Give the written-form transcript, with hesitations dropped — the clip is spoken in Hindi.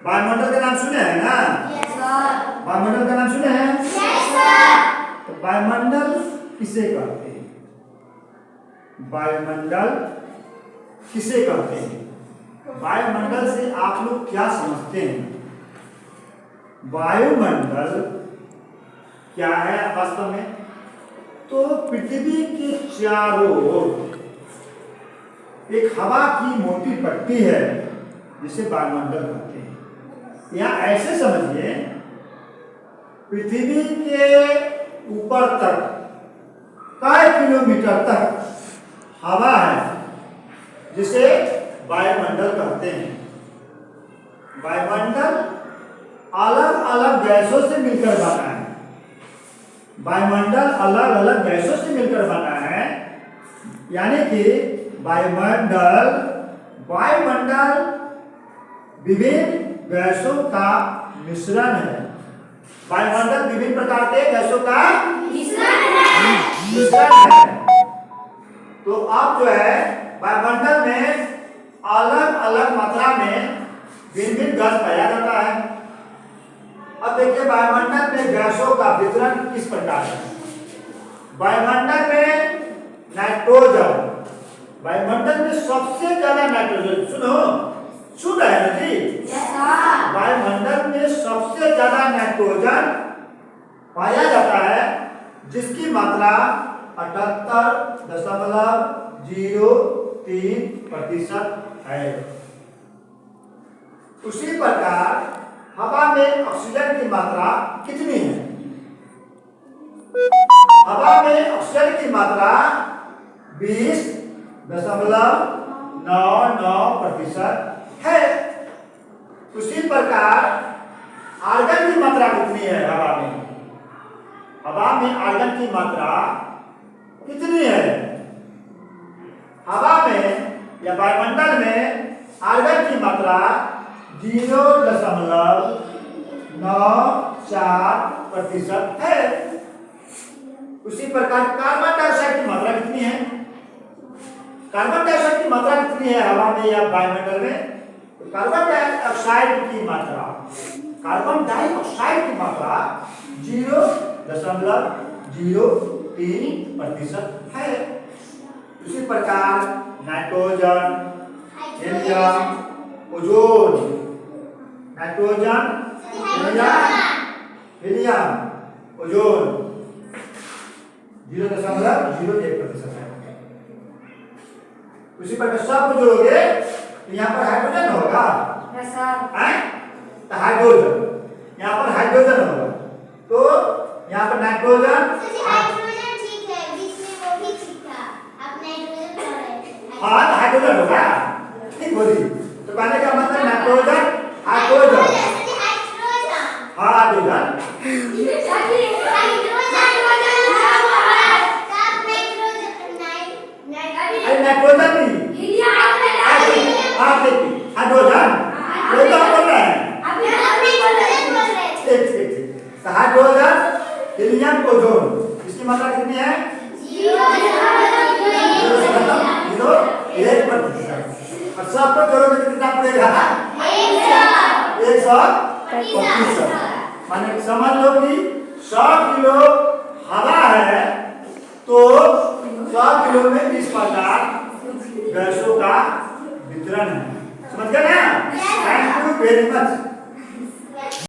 वायुमंडल का नाम सुने हैं ना? Yes sir. वायुमंडल का नाम सुने हैं? Yes sir. तो वायुमंडल किसे कहते हैं? वायुमंडल किसे कहते हैं? वायुमंडल से आप लोग क्या समझते हैं? वायुमंडल क्या है वास्तव में? तो पृथ्वी के चारों ओर एक हवा की मोटी पट्टी है जिसे वायुमंडल कहते हैं। या ऐसे समझिए, पृथ्वी के ऊपर तक कई किलोमीटर तक हवा है जिसे वायुमंडल कहते हैं। वायुमंडल अलग अलग गैसों से मिलकर बना है। वायुमंडल अलग अलग गैसों से मिलकर बना है, यानी कि वायुमंडल विभिन्न गैसों का मिश्रण है। वायुमंडल विभिन्न प्रकार के गैसों का मिश्रण है। तो अब जो है वायुमंडल में अलग अलग मात्रा में भिन्न भिन्न गैस पाया जाता है। अब देखिए वायुमंडल में गैसों का वितरण किस प्रकार है। वायुमंडल में नाइट्रोजन, वायुमंडल में सबसे ज्यादा नाइट्रोजन, सुन रहे हैं जी? Yes sir. वायुमंडल में सबसे ज्यादा नाइट्रोजन पाया जाता है, जिसकी मात्रा 78.03% है। उसी प्रकार हवा में ऑक्सीजन की मात्रा कितनी है? हवा में ऑक्सीजन की मात्रा 20.99% है। उसी प्रकार आर्गन की मात्रा कितनी है हवा में? हवा में आर्गन की मात्रा कितनी है? हवा में या वायुमंडल में आर्गन की मात्रा 0.94% है। उसी प्रकार कार्बन डाइऑक्साइड की मात्रा कितनी है? कार्बन डाइऑक्साइड की मात्रा कितनी है हवा में या वायुमंडल में? तो कार्बन डाइऑक्साइड की मात्रा 0.03% है। उसी प्रकार nitrogen, helium, ozone, nitrogen, helium, ozone 0.01% है। उसी प्रकार सब जोड़ोगे तो यहाँ पर हाइड्रोजन होगा। Yes sir. तो हाइड्रोजन, यहाँ पर हाइड्रोजन होगा, तो यहाँ पर नाइट्रोजन। हाइड्रोजन ठीक है, बीच में वो भी ठीक था। अब नाइट्रोजन बोल रहे हैं। हाँ तो हाइड्रोजन होगा, ठीक बोली। तो कहने का मतलब नाइट्रोजन, हाइड्रोजन, हाँ हाइड्रोजन, नाइट्रोजन नहीं, हाँ देखिए हाइड्रोजन, वो तो हम बोल रहे हैं। ठीक ठीक ठीक। तो हाइड्रोजन, हीलियम, ओजोन, इसकी मात्रा कितनी है? 0.01%। और सबको जोड़ोगे तो कितना पड़ेगा? 125। माने समझ लो कि 100 किलो हवा है तो 100 किलो में इस प्रकार गैसों का वितरण है। समझ गए ना? Thank you very much.